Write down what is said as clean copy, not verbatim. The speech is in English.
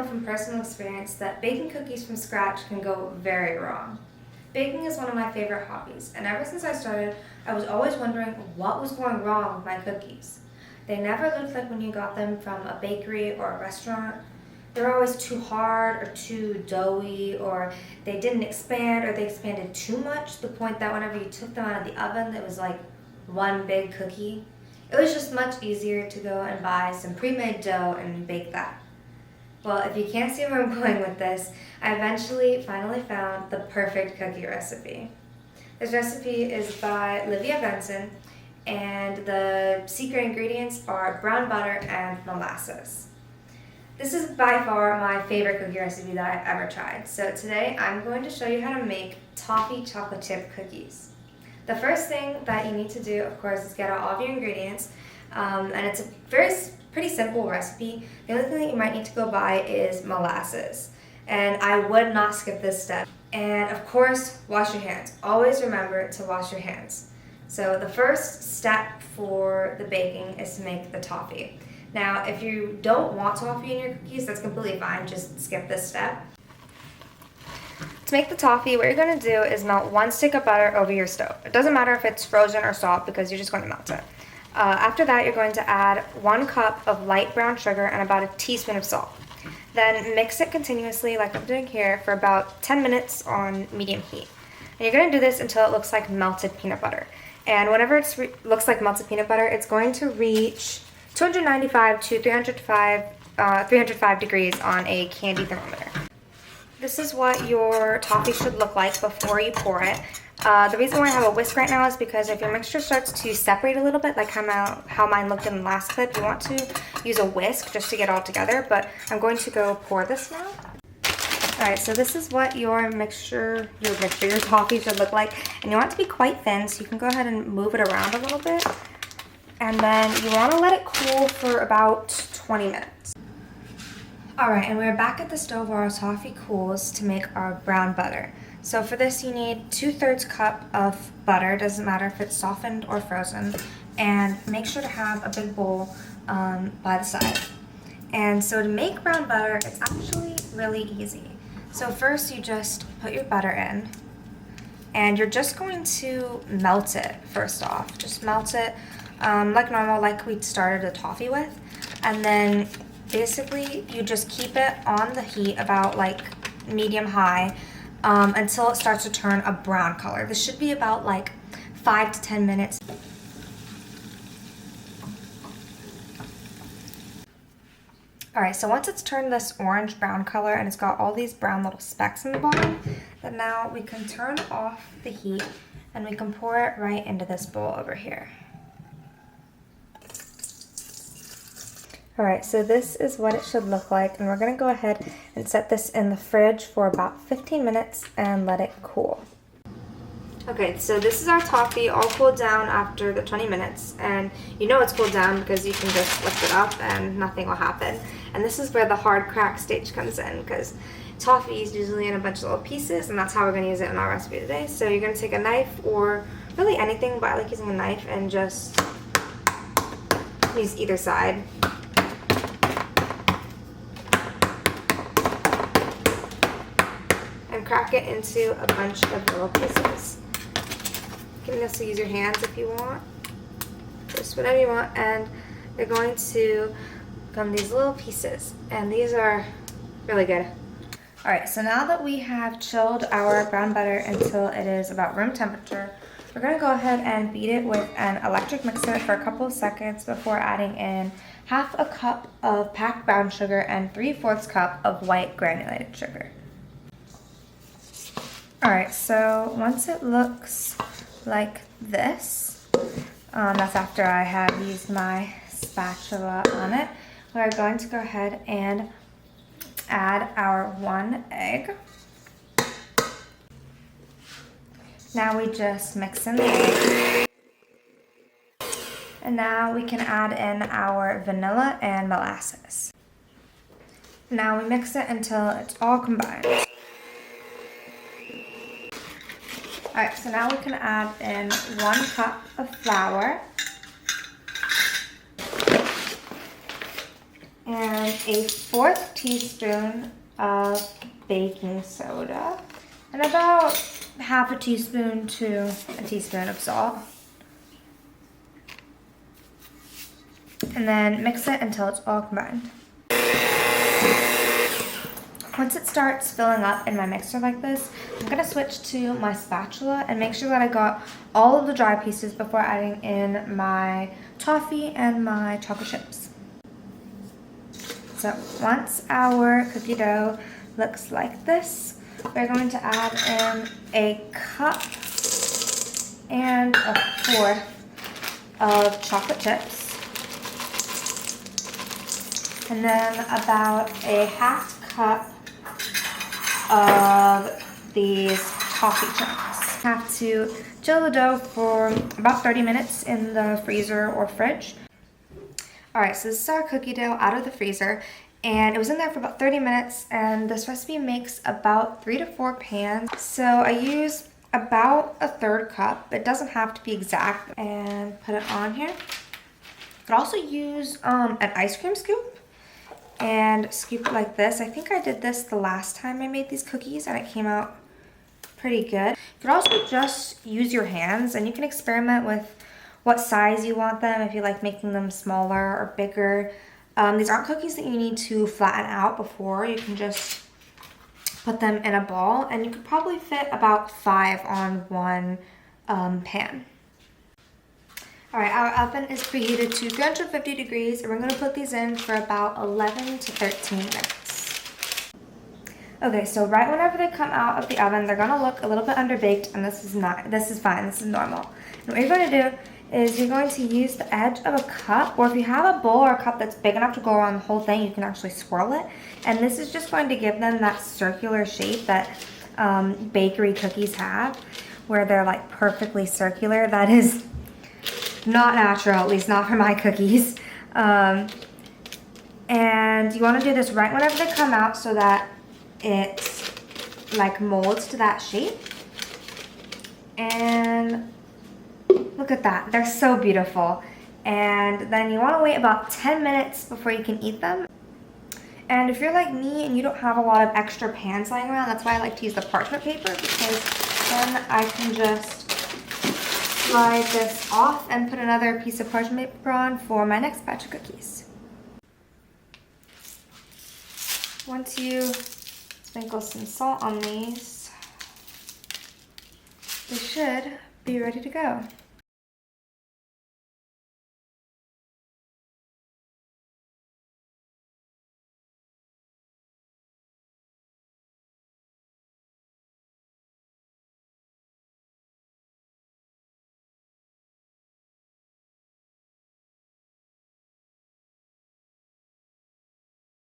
from personal experience that baking cookies from scratch can go very wrong. Baking is one of my favorite hobbies, and ever since I started, I was always wondering what was going wrong with my cookies. They never looked like when you got them from a bakery or a restaurant. They were always too hard or too doughy, or they didn't expand, or they expanded too much to the point that whenever you took them out of the oven, it was like one big cookie. It was just much easier to go and buy some pre-made dough and bake that. Well, if you can't see where I'm going with this, I eventually finally found the perfect cookie recipe. This recipe is by Livia Benson, and the secret ingredients are brown butter and molasses. This is by far my favorite cookie recipe that I've ever tried. So today I'm going to show you how to make toffee chocolate chip cookies. The first thing that you need to do, of course, is get out all of your ingredients, and it's a pretty simple recipe. The only thing that you might need to go buy is molasses, and I would not skip this step. And of course, wash your hands. Always remember to wash your hands. So the first step for the baking is to make the toffee. Now, if you don't want toffee in your cookies, that's completely fine. Just skip this step. To make the toffee, what you're going to do is melt 1 stick of butter over your stove. It doesn't matter if it's frozen or soft because you're just going to melt it. After that, you're going to add 1 cup of light brown sugar and about a teaspoon of salt. Then mix it continuously, like I'm doing here, for about 10 minutes on medium heat. And you're going to do this until it looks like melted peanut butter. And whenever it looks like melted peanut butter, it's going to reach 295 to 305 degrees on a candy thermometer. This is what your toffee should look like before you pour it. The reason why I have a whisk right now is because if your mixture starts to separate a little bit, like how mine looked in the last clip, you want to use a whisk just to get it all together, but I'm going to go pour this now. Alright, so this is what your toffee should look like, and you want it to be quite thin, so you can go ahead and move it around a little bit, and then you want to let it cool for about 20 minutes. Alright, and we're back at the stove while our toffee cools to make our brown butter. So for this you need 2/3 cup of butter, doesn't matter if it's softened or frozen, and make sure to have a big bowl by the side. And so to make brown butter, it's actually really easy. So first you just put your butter in, and you're just going to melt it first off. Just melt it like normal, like we started the toffee with, and then basically you just keep it on the heat about like medium high until it starts to turn a brown color. This should be about like 5 to 10 minutes. Alright, so once it's turned this orange brown color and it's got all these brown little specks in the bottom, then now we can turn off the heat and we can pour it right into this bowl over here. Alright, so this is what it should look like, and we're going to go ahead and set this in the fridge for about 15 minutes and let it cool. Okay, so this is our toffee all cooled down after the 20 minutes, and you know it's cooled down because you can just lift it up and nothing will happen. And this is where the hard crack stage comes in, because toffee is usually in a bunch of little pieces, and that's how we're going to use it in our recipe today. So you're going to take a knife, or really anything, but I like using a knife, and just use either side. And crack it into a bunch of little pieces. You can also use your hands if you want, just whatever you want, and you're going to become these little pieces, and these are really good. Alright, so now that we have chilled our brown butter until it is about room temperature, we're going to go ahead and beat it with an electric mixer for a couple of seconds before adding in 1/2 cup of packed brown sugar and 3/4 cup of white granulated sugar. Alright, so once it looks like this, that's after I have used my spatula on it, we're going to go ahead and add our 1 egg. Now we just mix in the egg. And now we can add in our vanilla and molasses. Now we mix it until it's all combined. Alright, so now we can add in 1 cup of flour and a 1/4 teaspoon of baking soda, and about 1/2 teaspoon to a teaspoon of salt. And then mix it until it's all combined. Once it starts filling up in my mixer like this, I'm gonna switch to my spatula and make sure that I got all of the dry pieces before adding in my toffee and my chocolate chips. So once our cookie dough looks like this, we're going to add in a cup and 1/4 of chocolate chips. And then about a 1/2 cup of these toffee chunks. Have to chill the dough for about 30 minutes in the freezer or fridge. Alright, so this is our cookie dough out of the freezer, and it was in there for about 30 minutes, and this recipe makes about 3 to 4 pans. So I use about a 1/3 cup. It doesn't have to be exact, and put it on here. You could also use an ice cream scoop and scoop it like this. I think I did this the last time I made these cookies and it came out pretty good. You could also just use your hands, and you can experiment with what size you want them, if you like making them smaller or bigger. These aren't cookies that you need to flatten out before. You can just put them in a ball, and you could probably fit about 5 on one pan. Alright, our oven is preheated to 350 degrees, and we're going to put these in for about 11 to 13 minutes. Okay, so right whenever they come out of the oven, they're going to look a little bit underbaked, and this is fine, this is normal. And what you're going to do is you're going to use the edge of a cup, or if you have a bowl or a cup that's big enough to go around the whole thing, you can actually swirl it. And this is just going to give them that circular shape that bakery cookies have, where they're like perfectly circular. That is not natural, at least not for my cookies. And you want to do this right whenever they come out so that it like molds to that shape. And look at that, they're so beautiful. And then you want to wait about 10 minutes before you can eat them. And if you're like me and you don't have a lot of extra pans lying around, that's why I like to use the parchment paper, because then I can just slide this off and put another piece of parchment paper on for my next batch of cookies. Once you sprinkle some salt on these, they should be ready to go.